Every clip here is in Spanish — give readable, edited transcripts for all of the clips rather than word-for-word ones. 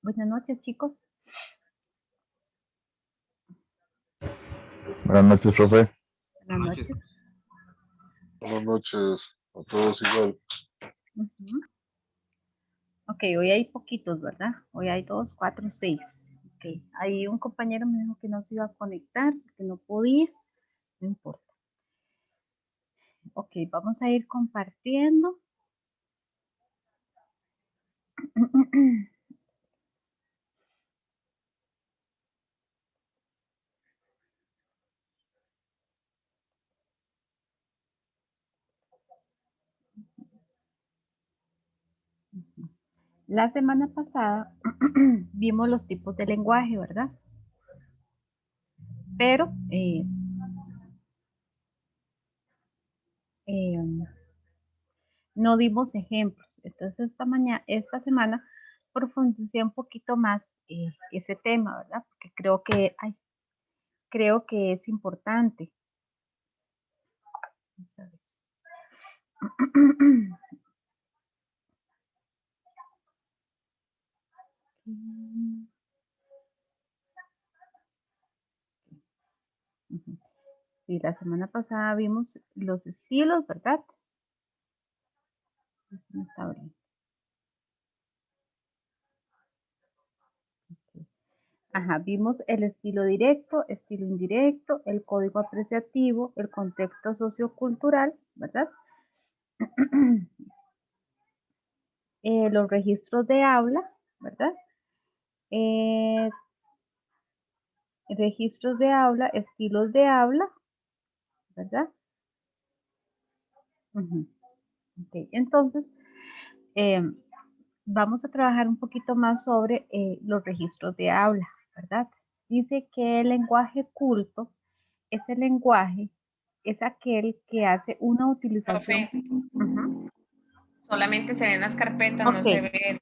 Buenas noches, chicos. Buenas noches, profe. Buenas noches. Buenas noches a todos igual. Ok, hoy hay poquitos, ¿verdad? Hoy hay 2, 4, 6. Ok, ahí un compañero me dijo que no se iba a conectar, que no podía. No importa. Ok, vamos a ir compartiendo. La semana pasada vimos los tipos de lenguaje, ¿verdad? Pero no dimos ejemplos. Entonces esta semana profundicé un poquito más ese tema, ¿verdad? Porque creo que es importante. Vamos a ver. Sí, la semana pasada vimos los estilos, ¿verdad? Está bien. Ajá, vimos el estilo directo, estilo indirecto, el código apreciativo, el contexto sociocultural, ¿verdad? Los registros de habla, ¿verdad? Registros de habla, estilos de habla, ¿verdad? Okay. Entonces, vamos a trabajar un poquito más sobre los registros de habla, ¿verdad? Dice que el lenguaje culto es el lenguaje, es aquel que hace una utilización. Profe, solamente se ven las carpetas, Ok. no se ve.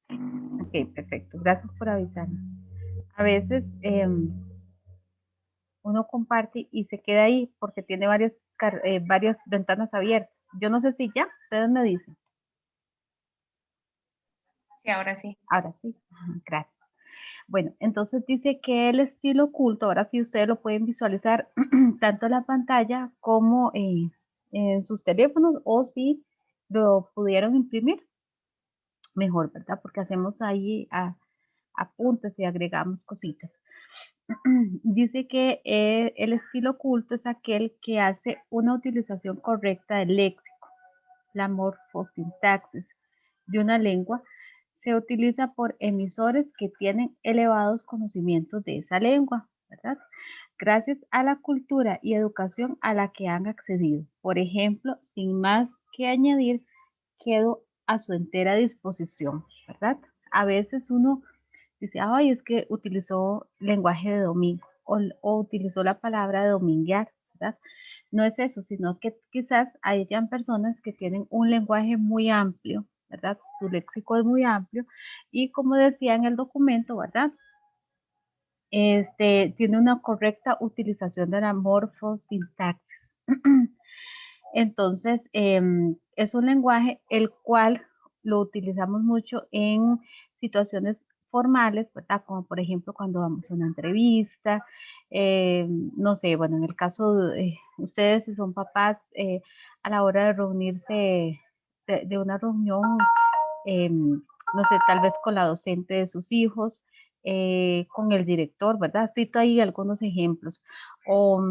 Ok, perfecto. Gracias por avisarme. A veces uno comparte y se queda ahí porque tiene varias ventanas abiertas. Yo no sé si ya, ustedes me dicen. Sí, ahora sí. Ahora sí, gracias. Bueno, entonces dice que el estilo oculto, ahora sí ustedes lo pueden visualizar tanto en la pantalla como en sus teléfonos o si lo pudieron imprimir, mejor, ¿verdad? Porque hacemos ahí apuntes y agregamos cositas. Dice que el estilo oculto es aquel que hace una utilización correcta del léxico, la morfosintaxis de una lengua se utiliza por emisores que tienen elevados conocimientos de esa lengua, ¿verdad? Gracias a la cultura y educación a la que han accedido. Por ejemplo, sin más que añadir, quedo a su entera disposición, ¿verdad? A veces uno dice, ay, es que utilizó lenguaje de domingo o utilizó la palabra de dominguear, ¿verdad? No es eso, sino que quizás hayan personas que tienen un lenguaje muy amplio, ¿verdad? Su léxico es muy amplio y como decía en el documento, ¿verdad? Tiene una correcta utilización de la morfosintaxis. Entonces, es un lenguaje el cual lo utilizamos mucho en situaciones formales, ¿verdad? Como por ejemplo cuando vamos a una entrevista, no sé, bueno, en el caso de ustedes si son papás, a la hora de reunirse, de una reunión, no sé, tal vez con la docente de sus hijos, con el director, ¿verdad? Cito ahí algunos ejemplos. O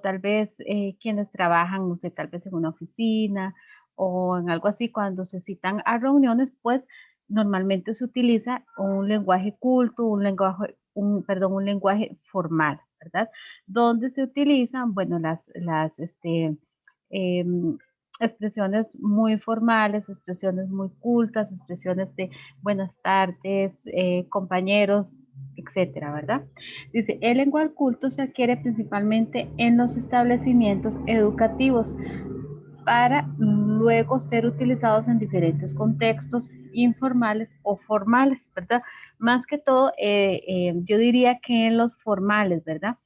tal vez quienes trabajan, no sé, tal vez en una oficina o en algo así, cuando se citan a reuniones, pues normalmente se utiliza un lenguaje culto, un lenguaje formal, ¿verdad? Donde se utilizan, bueno, expresiones muy formales, expresiones muy cultas, expresiones de buenas tardes, compañeros, etcétera, ¿verdad? Dice, el lenguaje culto se adquiere principalmente en los establecimientos educativos para luego ser utilizados en diferentes contextos informales o formales, ¿verdad? Más que todo, yo diría que en los formales, ¿verdad?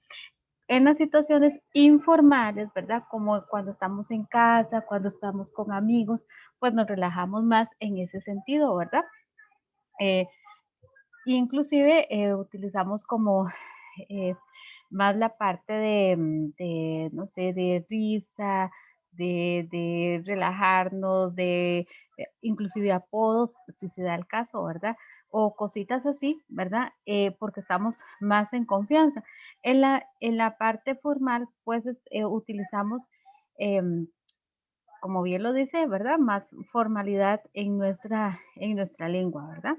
En las situaciones informales, ¿verdad? Como cuando estamos en casa, cuando estamos con amigos, pues nos relajamos más en ese sentido, ¿verdad? Inclusive utilizamos como más la parte de, no sé, de risa, de relajarnos, inclusive apodos, si se da el caso, ¿verdad? O cositas así, ¿verdad? Porque estamos más en confianza. En la parte formal, pues utilizamos, em, como bien lo dice, ¿verdad? Más formalidad en nuestra lengua, ¿verdad?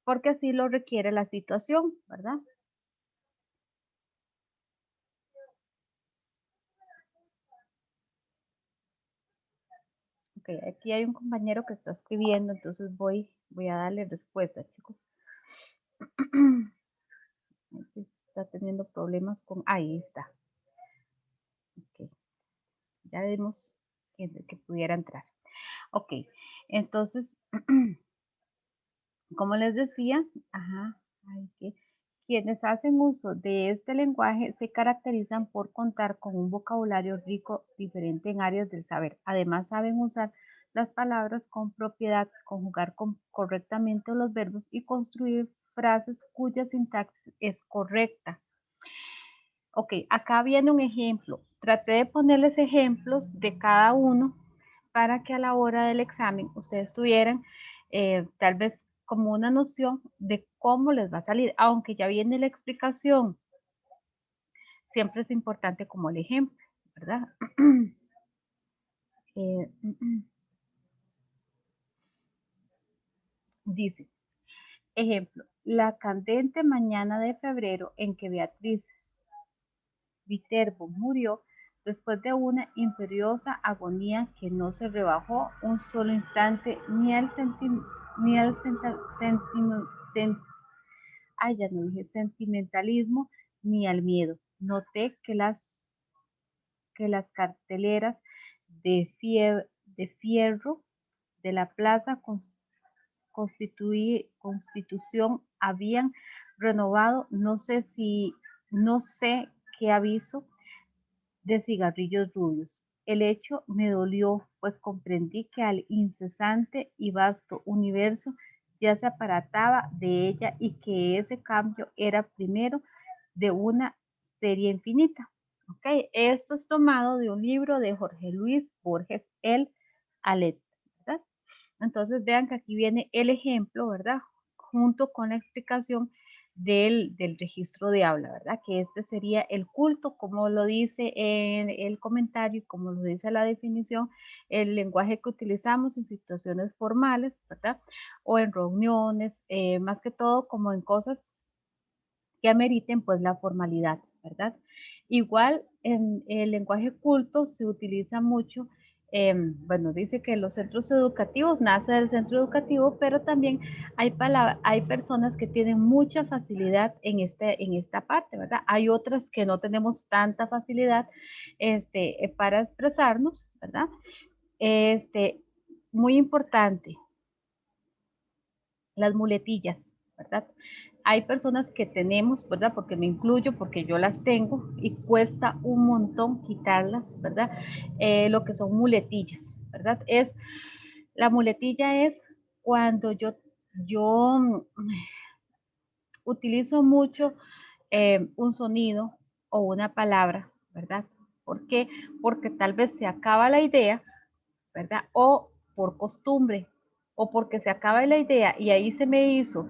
Porque así lo requiere la situación, ¿verdad? Ok, aquí hay un compañero que está escribiendo, entonces voy a darle respuesta, chicos. Aquí está teniendo problemas con... Ahí está. Ok, ya vimos que pudiera entrar. Ok, entonces, como les decía, ajá, quienes hacen uso de este lenguaje se caracterizan por contar con un vocabulario rico, diferente en áreas del saber. Además, saben usar las palabras con propiedad, conjugar correctamente los verbos y construir frases cuya sintaxis es correcta. Ok, acá viene un ejemplo. Traté de ponerles ejemplos de cada uno para que a la hora del examen ustedes tuvieran tal vez como una noción de cómo les va a salir, aunque ya viene la explicación. Siempre es importante como el ejemplo, ¿verdad? Eh, dice, ejemplo, la candente mañana de febrero en que Beatriz Viterbo murió después de una imperiosa agonía que no se rebajó un solo instante ni al sentimentalismo ni al miedo. Noté que las carteleras de fierro de la plaza Constitución habían renovado, no sé qué aviso de cigarrillos rubios. El hecho me dolió, pues comprendí que al incesante y vasto universo ya se apartaba de ella y que ese cambio era primero de una serie infinita. ¿Ok? Esto es tomado de un libro de Jorge Luis Borges, El Alet, ¿verdad? Entonces vean que aquí viene el ejemplo, ¿verdad? Junto con la explicación del registro de habla, ¿verdad? Que este sería el culto, como lo dice en el comentario y como lo dice la definición, el lenguaje que utilizamos en situaciones formales, ¿verdad? O en reuniones, más que todo como en cosas que ameriten pues la formalidad, ¿verdad? Igual en el lenguaje culto se utiliza mucho, bueno, dice que los centros educativos nace del centro educativo, pero también hay personas que tienen mucha facilidad en esta parte, ¿verdad? Hay otras que no tenemos tanta facilidad para expresarnos, ¿verdad? Muy importante, las muletillas, ¿verdad? Hay personas que tenemos, ¿verdad? Porque me incluyo, porque yo las tengo y cuesta un montón quitarlas, ¿verdad? Lo que son muletillas, ¿verdad? La muletilla es cuando yo utilizo mucho un sonido o una palabra, ¿verdad? ¿Por qué? Porque tal vez se acaba la idea, ¿verdad? O por costumbre, o porque se acaba la idea y ahí se me hizo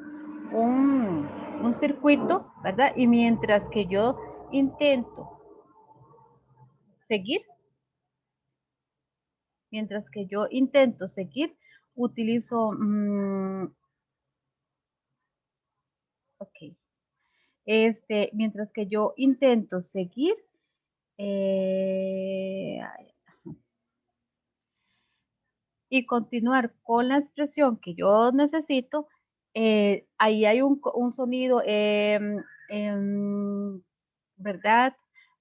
un circuito, ¿verdad? Y mientras que yo intento seguir, utilizo, ok, mientras que yo intento seguir, eh, y continuar con la expresión que yo necesito, ahí hay un sonido, ¿verdad?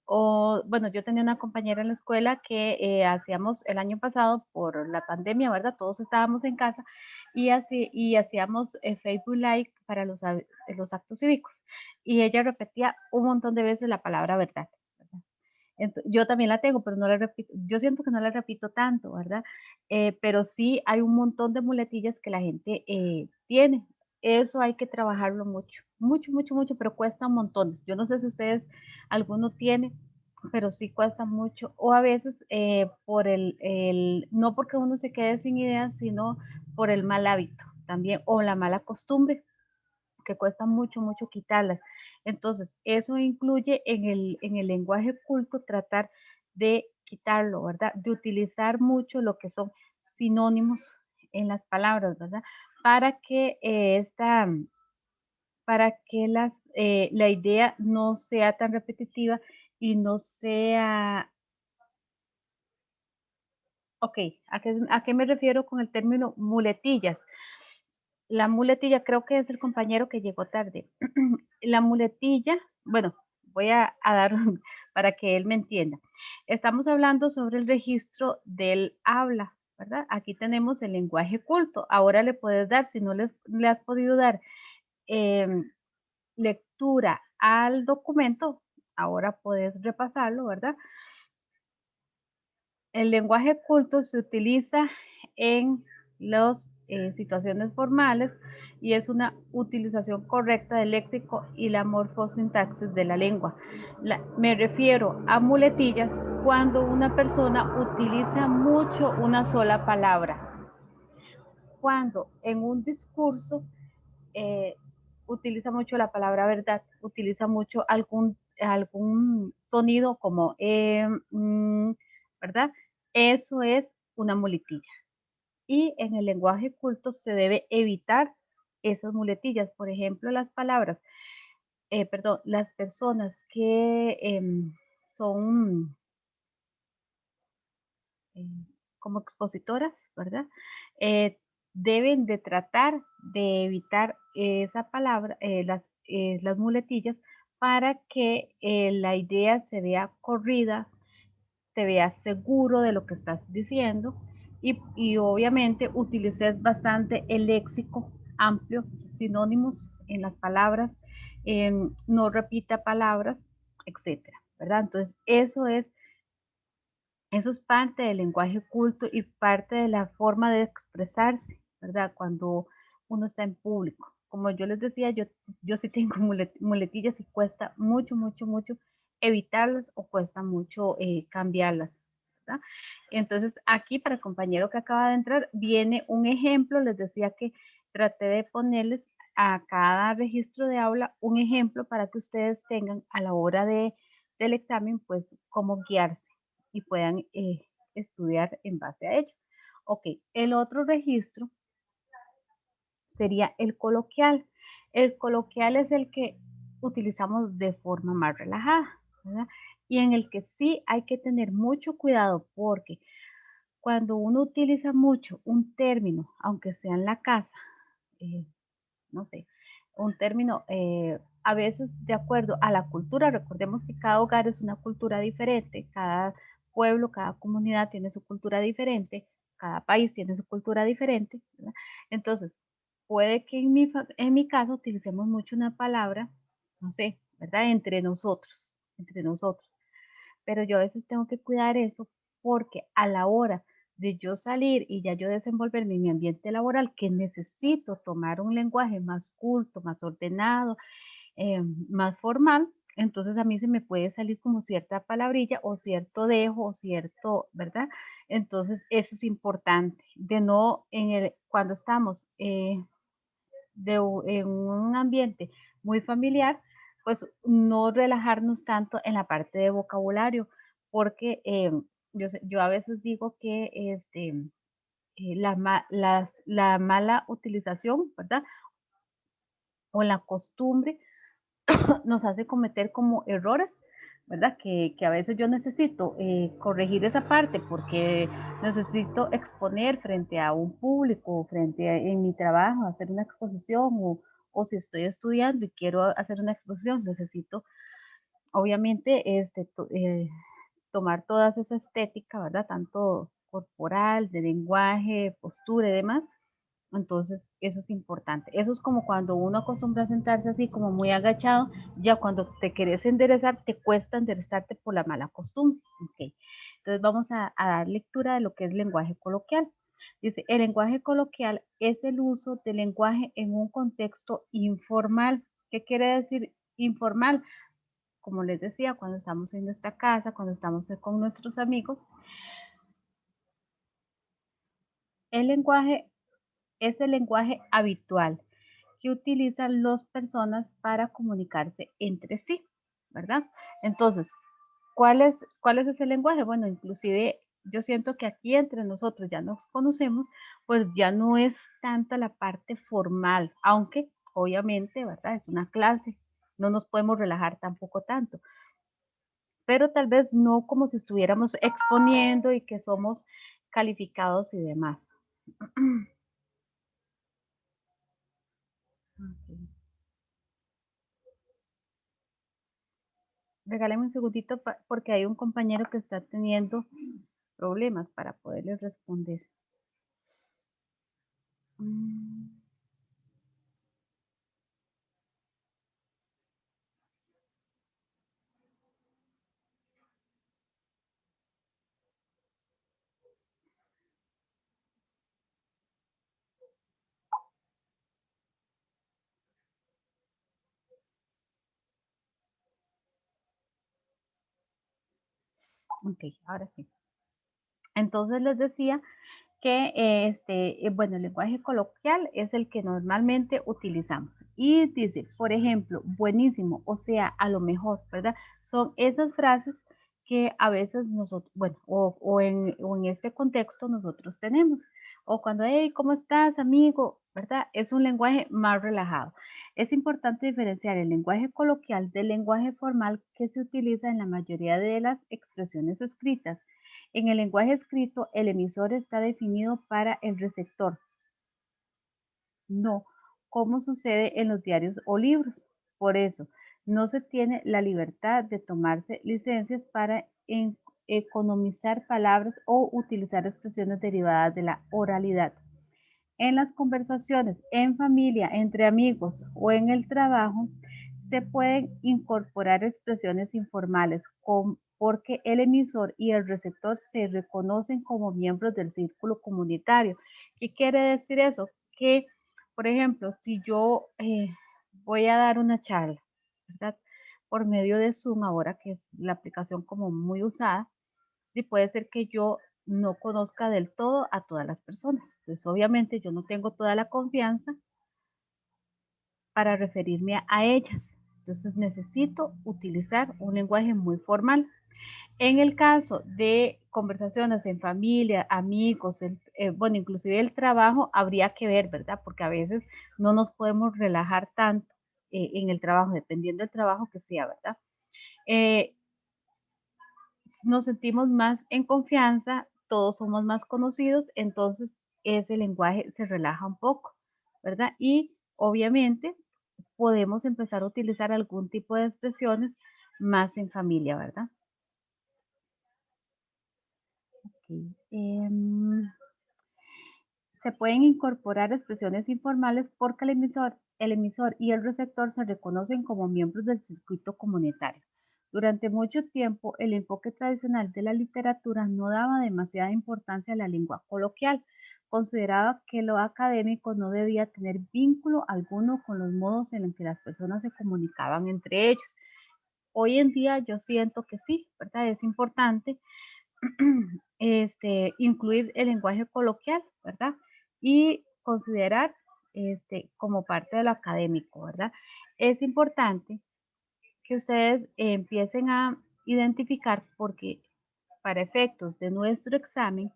O, bueno, yo tenía una compañera en la escuela que hacíamos el año pasado por la pandemia, ¿verdad? Todos estábamos en casa y hacíamos Facebook Live para los actos cívicos. Y ella repetía un montón de veces la palabra verdad. Yo también la tengo, pero no la repito, yo siento que no la repito tanto, ¿verdad? Pero sí hay un montón de muletillas que la gente tiene. eso hay que trabajarlo mucho, mucho, mucho, mucho, pero cuesta montones. Yo no sé si ustedes alguno tiene, pero sí cuesta mucho. O a veces por no porque uno se quede sin ideas, sino por el mal hábito también, o la mala costumbre, que cuesta mucho, mucho quitarlas. Entonces, eso incluye en el lenguaje culto tratar de quitarlo, ¿verdad? De utilizar mucho lo que son sinónimos en las palabras, ¿verdad? Para que para que la idea no sea tan repetitiva y no sea, ok, a qué me refiero con el término muletillas? La muletilla, creo que es el compañero que llegó tarde. La muletilla, bueno, voy a dar para que él me entienda. Estamos hablando sobre el registro del habla, ¿verdad? Aquí tenemos el lenguaje culto. Ahora le puedes dar, si no le has podido dar lectura al documento, ahora puedes repasarlo, ¿verdad? El lenguaje culto se utiliza en las situaciones formales y es una utilización correcta del léxico y la morfosintaxis de la lengua. Me refiero a muletillas cuando una persona utiliza mucho una sola palabra. Cuando en un discurso eh, utiliza mucho la palabra verdad, utiliza mucho algún sonido como ¿verdad? Eso es una muletilla. Y en el lenguaje culto se debe evitar esas muletillas. Por ejemplo, las palabras, perdón, las personas que son eh, como expositoras, ¿verdad? Eh, deben de tratar de evitar esa palabra, las muletillas, para que la idea se vea corrida, te veas seguro de lo que estás diciendo y obviamente utilices bastante el léxico amplio, sinónimos en las palabras, no repita palabras, etcétera, ¿verdad? Entonces, eso es parte del lenguaje culto y parte de la forma de expresarse, ¿verdad? Cuando uno está en público. Como yo les decía, yo sí tengo muletillas y cuesta mucho, mucho, mucho evitarlas o cuesta mucho cambiarlas, ¿verdad? Entonces, aquí para el compañero que acaba de entrar, viene un ejemplo. Les decía que traté de ponerles a cada registro de aula un ejemplo para que ustedes tengan a la hora del examen, pues, cómo guiarse y puedan estudiar en base a ello. Ok, el otro registro sería el coloquial. El coloquial es el que utilizamos de forma más relajada, ¿verdad? Y en el que sí hay que tener mucho cuidado porque cuando uno utiliza mucho un término, aunque sea en la casa, eh, no sé, un término a veces de acuerdo a la cultura, recordemos que cada hogar es una cultura diferente, cada pueblo, cada comunidad tiene su cultura diferente, cada país tiene su cultura diferente, ¿verdad? Entonces, puede que en mi caso utilicemos mucho una palabra, no sé, ¿verdad? Entre nosotros. Pero yo a veces tengo que cuidar eso porque a la hora de yo salir y ya yo desenvolverme en mi ambiente laboral, que necesito tomar un lenguaje más culto, más ordenado, más formal, entonces a mí se me puede salir como cierta palabrilla o cierto dejo o cierto, ¿verdad? Entonces eso es importante, de no cuando estamos en un ambiente muy familiar, pues no relajarnos tanto en la parte de vocabulario, porque yo a veces digo que la mala utilización, ¿verdad? O la costumbre nos hace cometer como errores, ¿verdad? Que a veces yo necesito corregir esa parte porque necesito exponer frente a un público, en mi trabajo, hacer una exposición o si estoy estudiando y quiero hacer una exposición, necesito obviamente tomar toda esa estética, ¿verdad? Tanto corporal, de lenguaje, postura y demás. Entonces, eso es importante. Eso es como cuando uno acostumbra a sentarse así como muy agachado, ya cuando te querés enderezar, te cuesta enderezarte por la mala costumbre. Okay. Entonces, vamos a dar lectura de lo que es lenguaje coloquial. Dice, el lenguaje coloquial es el uso del lenguaje en un contexto informal. ¿Qué quiere decir informal? Como les decía, cuando estamos en nuestra casa, cuando estamos con nuestros amigos, el lenguaje es el lenguaje habitual que utilizan las personas para comunicarse entre sí, ¿verdad? Entonces, ¿cuál es ese lenguaje? Bueno, inclusive yo siento que aquí entre nosotros ya nos conocemos, pues ya no es tanta la parte formal, aunque obviamente, ¿verdad? Es una clase, no nos podemos relajar tampoco tanto, pero tal vez no como si estuviéramos exponiendo y que somos calificados y demás. Ok. Regálame un segundito porque hay un compañero que está teniendo problemas para poderles responder. Mm, ok, ahora sí. Entonces les decía que bueno, el lenguaje coloquial es el que normalmente utilizamos. Y dice, por ejemplo, buenísimo, o sea, a lo mejor, ¿verdad? Son esas frases que a veces nosotros, bueno, o en este contexto nosotros tenemos. O cuando, hey, ¿cómo estás, amigo? ¿Verdad? Es un lenguaje más relajado. Es importante diferenciar el lenguaje coloquial del lenguaje formal que se utiliza en la mayoría de las expresiones escritas. En el lenguaje escrito, el emisor está definido para el receptor, no como sucede en los diarios o libros. Por eso, no se tiene la libertad de tomarse licencias para economizar palabras o utilizar expresiones derivadas de la oralidad. En las conversaciones en familia, entre amigos o en el trabajo, se pueden incorporar expresiones informales porque el emisor y el receptor se reconocen como miembros del círculo comunitario. ¿Qué quiere decir eso? Que, por ejemplo, si yo voy a dar una charla, ¿verdad? Por medio de Zoom, ahora que es la aplicación como muy usada, y puede ser que yo no conozca del todo a todas las personas. Entonces, obviamente, yo no tengo toda la confianza para referirme a ellas. Entonces, necesito utilizar un lenguaje muy formal. En el caso de conversaciones en familia, amigos, bueno, inclusive el trabajo, habría que ver, ¿verdad? Porque a veces no nos podemos relajar tanto en el trabajo, dependiendo del trabajo que sea, ¿verdad? Eh, nos sentimos más en confianza, todos somos más conocidos, entonces ese lenguaje se relaja un poco, ¿verdad? Y obviamente podemos empezar a utilizar algún tipo de expresiones más en familia, ¿verdad? Ok. Se pueden incorporar expresiones informales porque el emisor y el receptor se reconocen como miembros del circuito comunitario. Durante mucho tiempo, el enfoque tradicional de la literatura no daba demasiada importancia a la lengua coloquial. Consideraba que lo académico no debía tener vínculo alguno con los modos en los que las personas se comunicaban entre ellos. Hoy en día yo siento que sí, ¿verdad? Es importante incluir el lenguaje coloquial, ¿verdad? Y considerar como parte de lo académico, ¿verdad? Es importante que ustedes empiecen a identificar porque para efectos de nuestro examen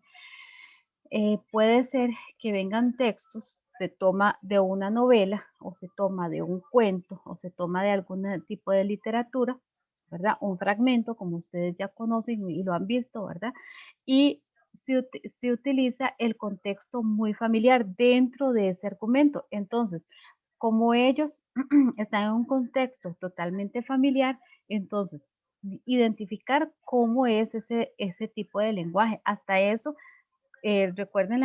puede ser que vengan textos, se toma de una novela o se toma de un cuento o se toma de algún tipo de literatura, ¿verdad? Un fragmento, como ustedes ya conocen y lo han visto, ¿verdad? Y se utiliza el contexto muy familiar dentro de ese argumento. Entonces, como ellos están en un contexto totalmente familiar, entonces identificar cómo es ese tipo de lenguaje. Hasta eso recuerden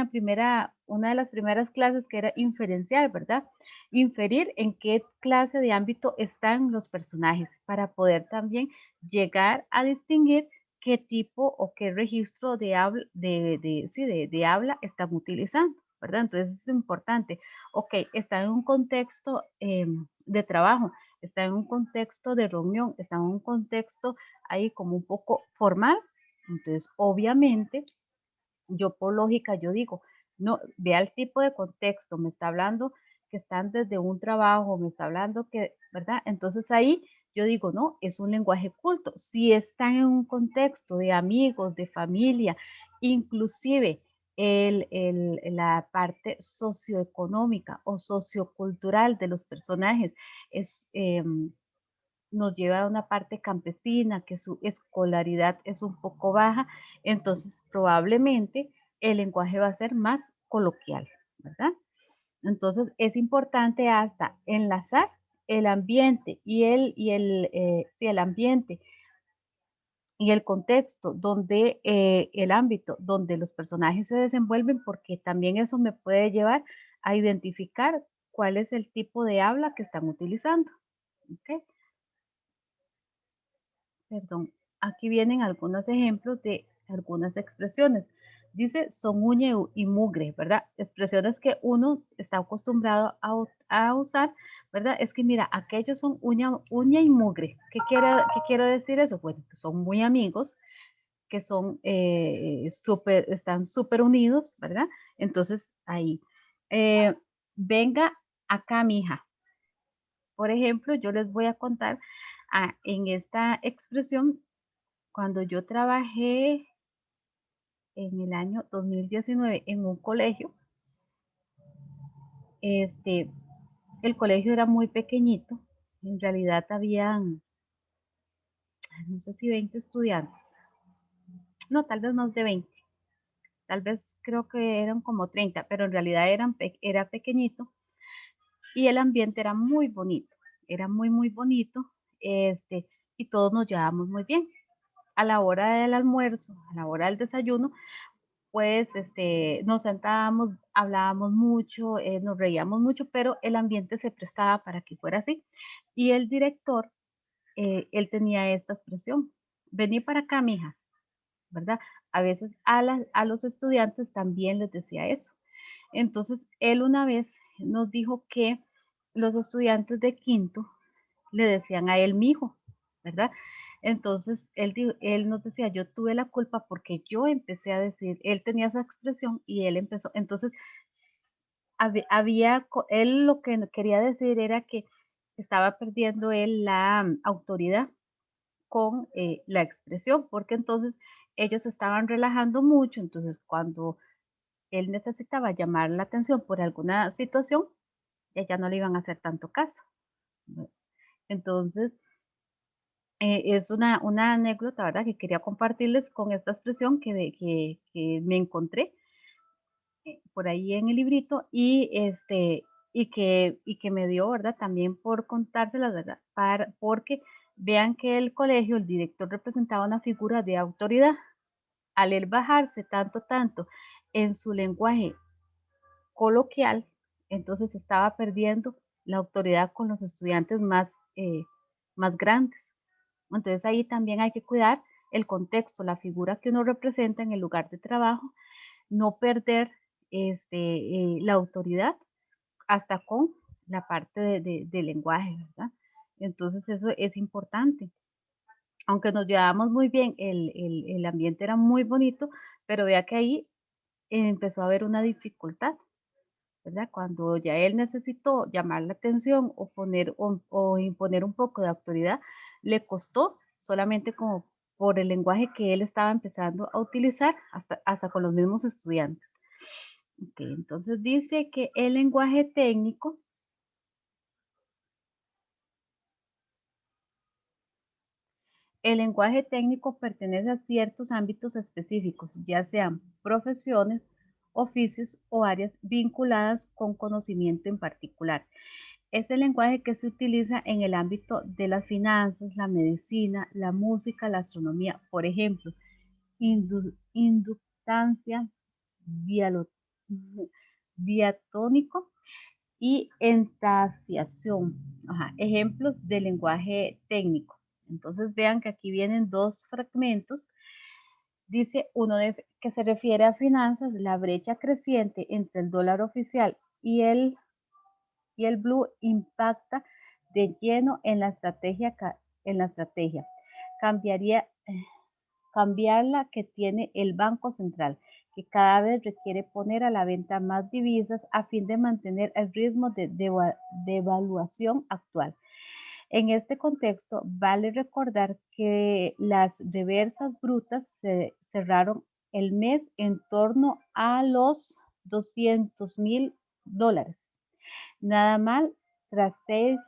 una de las primeras clases que era inferencial, ¿verdad? Inferir en qué clase de ámbito están los personajes para poder también llegar a distinguir qué tipo o qué registro de habla, sí, de habla están utilizando, ¿verdad? Entonces es importante. Ok, está en un contexto de trabajo, está en un contexto de reunión, está en un contexto ahí como un poco formal. Entonces, obviamente, yo por lógica, yo digo, no, vea el tipo de contexto, me está hablando que están desde un trabajo, me está hablando que, ¿verdad? Entonces ahí yo digo, no, es un lenguaje culto. Si están en un contexto de amigos, de familia, inclusive la parte socioeconómica o sociocultural de los personajes es, nos lleva a una parte campesina, que su escolaridad es un poco baja, entonces probablemente el lenguaje va a ser más coloquial, ¿verdad? Entonces es importante hasta enlazar el ambiente sí, el ambiente y el contexto donde el ámbito donde los personajes se desenvuelven, porque también eso me puede llevar a identificar cuál es el tipo de habla que están utilizando. ¿Ok? Perdón, aquí vienen algunos ejemplos de algunas expresiones. Dice son uña y mugre, ¿verdad? Expresiones que uno está acostumbrado a usar, ¿verdad? Es que mira, aquellos son uña y mugre. ¿Qué quiero decir eso? Bueno, que son muy amigos, que son están súper unidos, ¿verdad? Entonces, ahí. Eh, venga acá, mija. Por ejemplo, yo les voy a contar en esta expresión cuando yo trabajé en el año 2019 en un colegio, este, el colegio era muy pequeñito, en realidad habían, no sé si 20 estudiantes, no, tal vez más de 20, tal vez creo que eran como 30, pero en realidad era pequeñito y el ambiente era muy bonito, era muy, muy bonito, y todos nos llevábamos muy bien. A la hora del almuerzo, a la hora del desayuno, pues nos sentábamos, hablábamos mucho, nos reíamos mucho, pero el ambiente se prestaba para que fuera así. Y el director, él tenía esta expresión, vení para acá, mija, ¿verdad? A veces a los estudiantes también les decía eso. Entonces, él una vez nos dijo que los estudiantes de quinto le decían a él mijo, ¿verdad? Entonces, él nos decía, yo tuve la culpa porque yo empecé a decir, él tenía esa expresión y él empezó, entonces, él lo que quería decir era que estaba perdiendo él la autoridad con la expresión, porque entonces ellos estaban relajando mucho, entonces cuando él necesitaba llamar la atención por alguna situación, ya no le iban a hacer tanto caso. ¿No? Entonces, es una anécdota, ¿verdad? Que quería compartirles con esta expresión que me encontré por ahí en el librito y que me dio, ¿verdad? También por contárselas, ¿verdad? Porque vean que el colegio, el director representaba una figura de autoridad. Al él bajarse tanto en su lenguaje coloquial, entonces estaba perdiendo la autoridad con los estudiantes más grandes. Entonces ahí también hay que cuidar el contexto, la figura que uno representa en el lugar de trabajo, no perder la autoridad hasta con la parte del lenguaje, ¿verdad? Entonces eso es importante. Aunque nos llevábamos muy bien, el ambiente era muy bonito, pero vea que ahí empezó a haber una dificultad, ¿verdad? Cuando ya él necesitó llamar la atención o imponer un poco de autoridad, le costó solamente como por el lenguaje que él estaba empezando a utilizar hasta con los mismos estudiantes. Ok, entonces dice que el lenguaje técnico pertenece a ciertos ámbitos específicos, ya sean profesiones, oficios o áreas vinculadas con conocimiento en particular. Es el lenguaje que se utiliza en el ámbito de las finanzas, la medicina, la música, la astronomía, por ejemplo, inductancia, dialo- diatónico y entafiación. Ajá, ejemplos de lenguaje técnico. Entonces vean que aquí vienen dos fragmentos. Dice uno que se refiere a finanzas, la brecha creciente entre el dólar oficial y el blue impacta de lleno en la estrategia. Cambiaría, cambiarla que tiene el Banco Central, que cada vez requiere poner a la venta más divisas a fin de mantener el ritmo de devaluación actual. En este contexto, vale recordar que las reversas brutas se cerraron el mes en torno a los $200,000. Nada más tras 6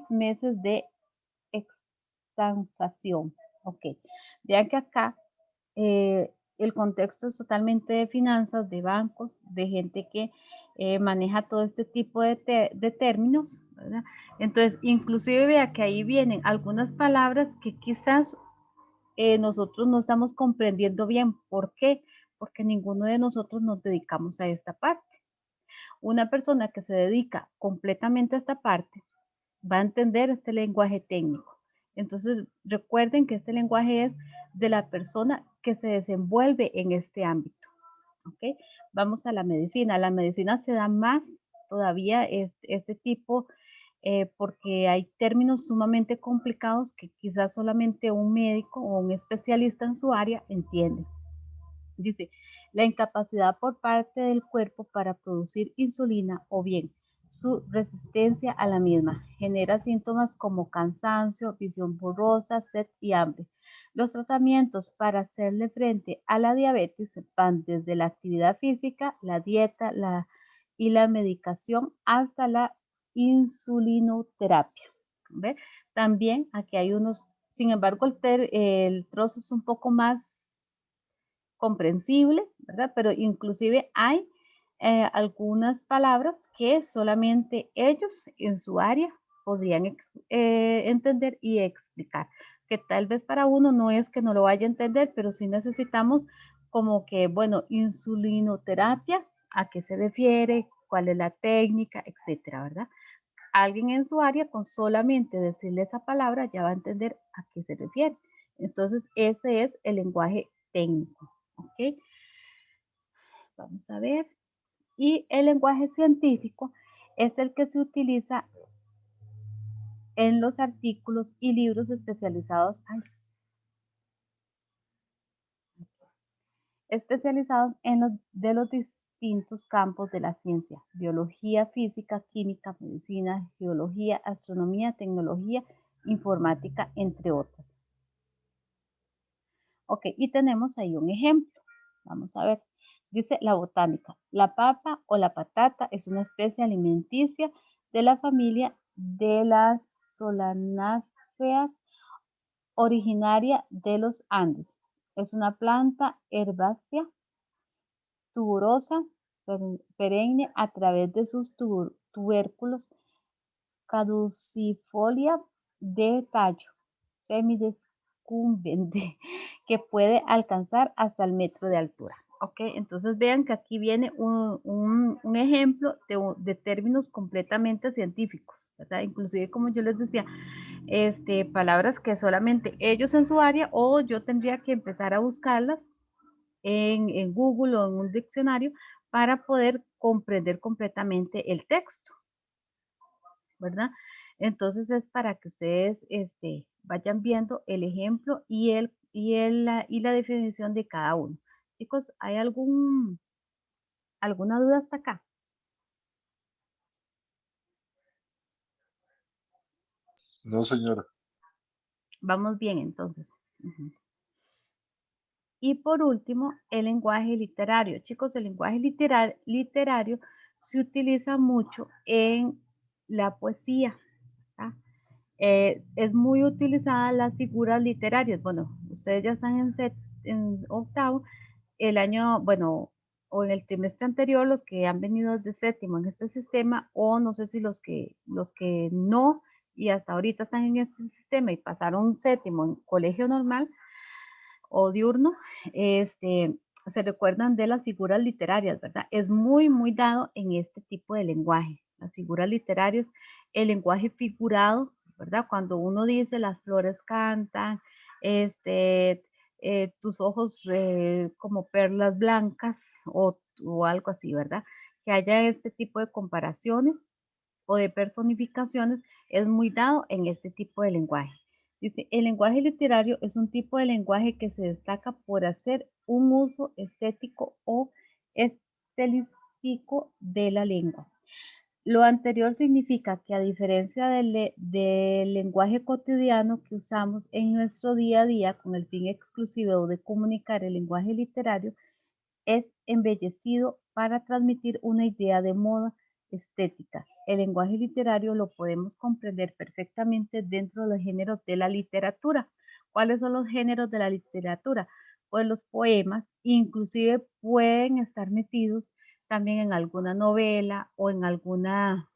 meses de expansión. Ok, vean que acá el contexto es totalmente de finanzas, de bancos, de gente que maneja todo este tipo de términos, ¿verdad? Entonces, inclusive vea que ahí vienen algunas palabras que quizás nosotros no estamos comprendiendo bien. ¿Por qué? Porque ninguno de nosotros nos dedicamos a esta parte. Una persona que se dedica completamente a esta parte va a entender este lenguaje técnico. Entonces, recuerden que este lenguaje es de la persona que se desenvuelve en este ámbito. ¿Ok? Vamos a la medicina. La medicina se da más todavía este tipo porque hay términos sumamente complicados que quizás solamente un médico o un especialista en su área entiende. Dice, la incapacidad por parte del cuerpo para producir insulina o bien su resistencia a la misma genera síntomas como cansancio, visión borrosa, sed y hambre. Los tratamientos para hacerle frente a la diabetes van desde la actividad física, la dieta y la medicación hasta la insulinoterapia. ¿Ve? También aquí hay unos, sin embargo, el trozo es un poco más comprensible, ¿verdad? Pero inclusive hay algunas palabras que solamente ellos en su área podrían entender y explicar, que tal vez para uno no es que no lo vaya a entender, pero sí necesitamos como que, bueno, insulinoterapia, ¿a qué se refiere? ¿Cuál es la técnica? Etcétera, ¿verdad? Alguien en su área con solamente decirle esa palabra ya va a entender a qué se refiere. Entonces, ese es el lenguaje técnico. ¿Ok? Vamos a ver. Y el lenguaje científico es el que se utiliza en los artículos y libros especializados, de los distintos campos de la ciencia: biología, física, química, medicina, geología, astronomía, tecnología, informática, entre otras. Ok, y tenemos ahí un ejemplo. Vamos a ver. Dice la botánica. La papa o la patata es una especie alimenticia de la familia de las solanáceas, originaria de los Andes. Es una planta herbácea tuberosa perenne a través de sus tubérculos caducifolia de tallo semidescumbente que puede alcanzar hasta el metro de altura. Ok, entonces vean que aquí viene un ejemplo de términos completamente científicos, ¿verdad? Inclusive, como yo les decía, palabras que solamente ellos en su área o yo tendría que empezar a buscarlas en Google o en un diccionario para poder comprender completamente el texto, ¿verdad? Entonces es para que ustedes vayan viendo el ejemplo y la definición de cada uno. Chicos, ¿hay alguna duda hasta acá? No, señora. Vamos bien, entonces. Y por último, el lenguaje literario. Chicos, el lenguaje literario se utiliza mucho en la poesía. Es muy utilizada las figuras literarias. Bueno, ustedes ya están en octavo, el año, bueno, o en el trimestre anterior, los que han venido de séptimo en este sistema, o no sé si los que no, y hasta ahorita están en este sistema y pasaron séptimo en colegio normal o diurno, se recuerdan de las figuras literarias, ¿verdad? Es muy, muy dado en este tipo de lenguaje. Las figuras literarias, el lenguaje figurado, ¿verdad? Cuando uno dice las flores cantan, este, tus ojos como perlas blancas o algo así, ¿verdad? Que haya este tipo de comparaciones o de personificaciones es muy dado en este tipo de lenguaje. Dice, el lenguaje literario es un tipo de lenguaje que se destaca por hacer un uso estético o estilístico de la lengua. Lo anterior significa que a diferencia del lenguaje cotidiano que usamos en nuestro día a día con el fin exclusivo de comunicar, el lenguaje literario es embellecido para transmitir una idea de moda estética. El lenguaje literario lo podemos comprender perfectamente dentro de los géneros de la literatura. ¿Cuáles son los géneros de la literatura? Pues los poemas, inclusive pueden estar metidos también en alguna novela o en alguna,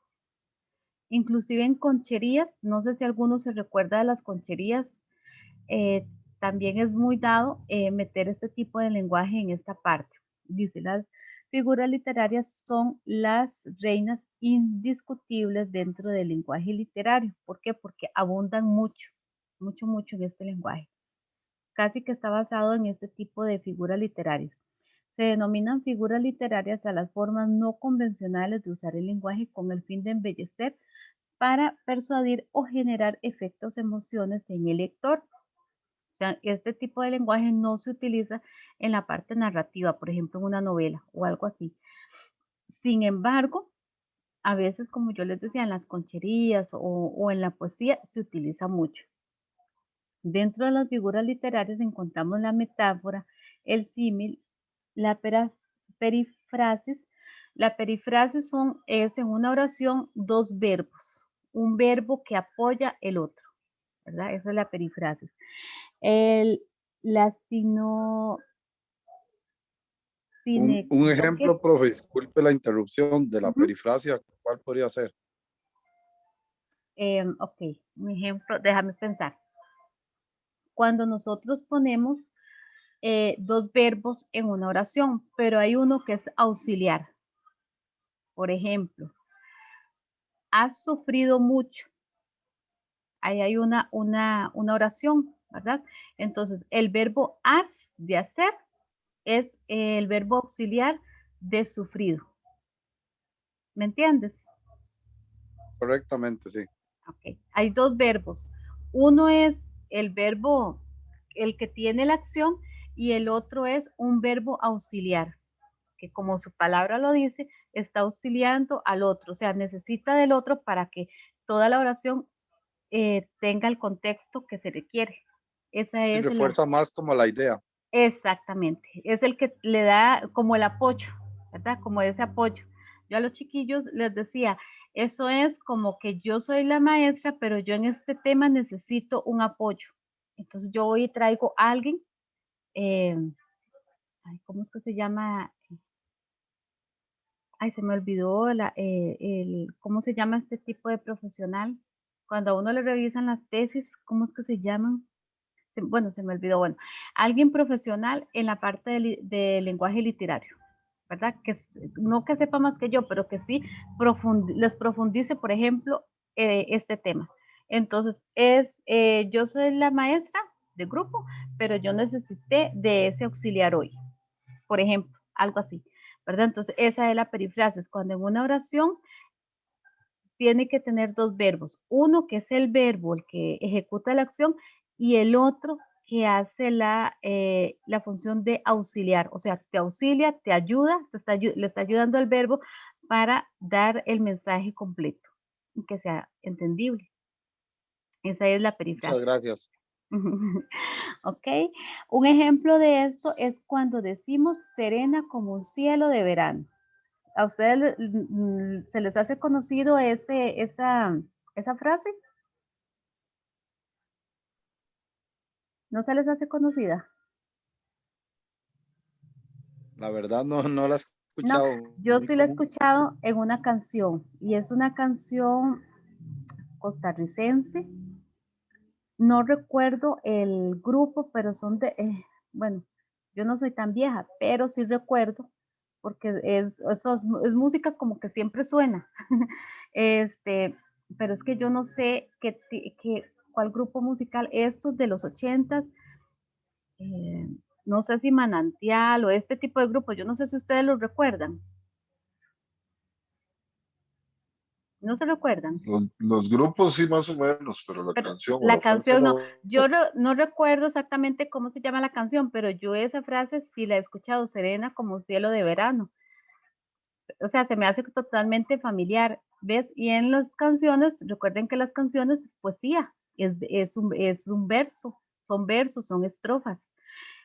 inclusive en concherías. No sé si alguno se recuerda de las concherías. eh, También es muy dado meter este tipo de lenguaje en esta parte. Dice, las figuras literarias son las reinas indiscutibles dentro del lenguaje literario. ¿Por qué? Porque abundan mucho, mucho, mucho en este lenguaje. Casi que está basado en este tipo de figuras literarias. Se denominan figuras literarias a las formas no convencionales de usar el lenguaje con el fin de embellecer para persuadir o generar efectos, emociones en el lector. O sea, este tipo de lenguaje no se utiliza en la parte narrativa, por ejemplo, en una novela o algo así. Sin embargo, a veces, como yo les decía, en las concherías o en la poesía se utiliza mucho. Dentro de las figuras literarias encontramos la metáfora, el símil, la perifrasis. La perifrasis es en una oración dos verbos, un verbo que apoya el otro, ¿verdad? Esa es la perifrasis. El, la sino, Un sinequivoque, ejemplo, profe, disculpe la interrupción de la ujú, perifrasia, ¿cuál podría ser? ok, un ejemplo, déjame pensar. Cuando nosotros ponemos dos verbos en una oración, pero hay uno que es auxiliar. Por ejemplo, has sufrido mucho. Ahí hay una oración, ¿verdad? Entonces, el verbo has de hacer es el verbo auxiliar de sufrido. ¿Me entiendes? Correctamente, sí. Ok. Hay dos verbos. Uno es el verbo, el que tiene la acción, y el otro es un verbo auxiliar, que como su palabra lo dice, está auxiliando al otro, o sea, necesita del otro para que toda la oración tenga el contexto que se requiere. Esa Sí, es refuerza más como la idea. exactamente, es el que le da como el apoyo, ¿verdad? Como ese apoyo. Yo a los chiquillos les decía, eso es como que yo soy la maestra, pero yo en este tema necesito un apoyo. Entonces yo voy y traigo a alguien, eh, ¿cómo es que se llama? Ay, se me olvidó cómo se llama este tipo de profesional. Cuando a uno le revisan las tesis, ¿cómo es que se llaman? Bueno, se me olvidó. Bueno, alguien profesional en la parte de lenguaje literario, ¿verdad? No que sepa más que yo, pero que sí les profundice, por ejemplo, este tema. Entonces, yo soy la maestra de grupo, pero yo necesité de ese auxiliar hoy, por ejemplo, algo así, ¿verdad? Entonces, esa es la perifrasis, cuando en una oración tiene que tener dos verbos, uno que es el verbo, el que ejecuta la acción, y el otro que hace la función de auxiliar, o sea, te auxilia, te ayuda, le está ayudando al verbo para dar el mensaje completo y que sea entendible. Esa es la Muchas perifrasis. gracias. Ok, un ejemplo de esto es cuando decimos serena como un cielo de verano. ¿A ustedes se les hace conocido esa frase? ¿No se les hace conocida? La verdad no la he No, escuchado, yo muy sí la he común. escuchado en una canción y es una canción costarricense. No recuerdo el grupo, pero bueno, yo no soy tan vieja, pero sí recuerdo porque es música como que siempre suena. Este, pero es que yo no sé cuál grupo musical, estos de los 80s, no sé si Manantial o este tipo de grupos, yo no sé si ustedes los recuerdan. ¿No se recuerdan? Los grupos sí, más o menos, pero la Pero canción o la la frase canción no. no. Yo no recuerdo exactamente cómo se llama la canción, pero yo esa frase sí la he escuchado, serena como cielo de verano. O sea, se me hace totalmente familiar, ¿ves? Y en las canciones, recuerden que las canciones es poesía, es un verso, son versos, son estrofas.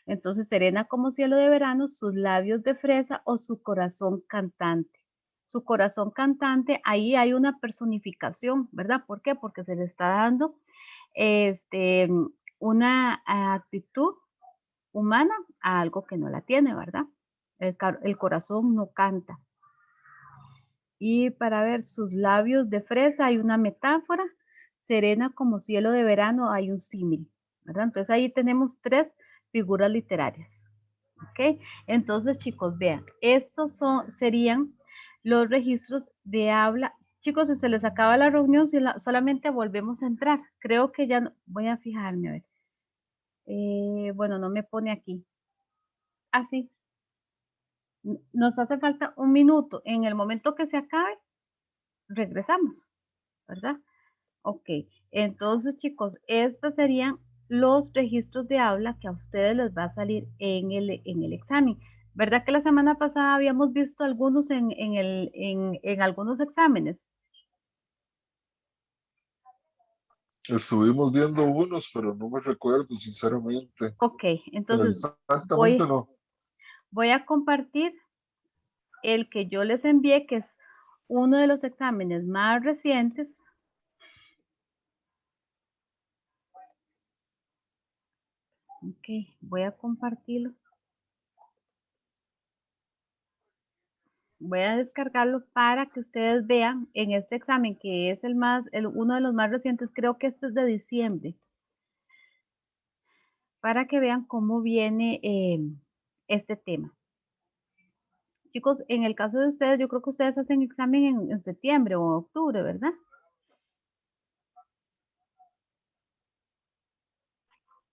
Entonces, serena como cielo de verano, sus labios de fresa o su corazón cantante. Su corazón cantante, ahí hay una personificación, ¿verdad? ¿Por qué? Porque se le está dando una actitud humana a algo que no la tiene, ¿verdad? El corazón no canta. Y para ver sus labios de fresa hay una metáfora, serena como cielo de verano hay un símil, ¿verdad? Entonces ahí tenemos 3 figuras literarias, ¿ok? Entonces chicos, vean, estos serían los registros de habla. Chicos, si se les acaba la reunión, solamente volvemos a entrar. Creo que ya, voy a fijarme, a ver. Bueno, no me pone aquí. Así. Nos hace falta un minuto. En el momento que se acabe, regresamos, ¿verdad? Ok, entonces chicos, estos serían los registros de habla que a ustedes les va a salir en el examen. ¿Verdad que la semana pasada habíamos visto algunos en algunos exámenes? Estuvimos viendo unos, pero no me recuerdo, sinceramente. Ok, entonces Exactamente no. voy a compartir el que yo les envié, que es uno de los exámenes más recientes. Ok, voy a compartirlo. Voy a descargarlo para que ustedes vean en este examen, que es uno de los más recientes, creo que este es de diciembre, para que vean cómo viene este tema. Chicos, en el caso de ustedes, yo creo que ustedes hacen examen en septiembre o octubre, ¿verdad?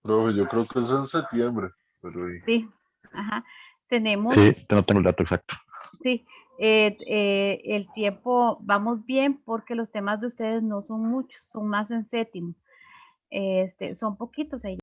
Profe, yo creo que es en septiembre, pero Sí, ajá. Tenemos, Sí, no tengo el dato exacto. sí, el tiempo, vamos bien porque los temas de ustedes no son muchos, son más en séptimo. Son poquitos ahí.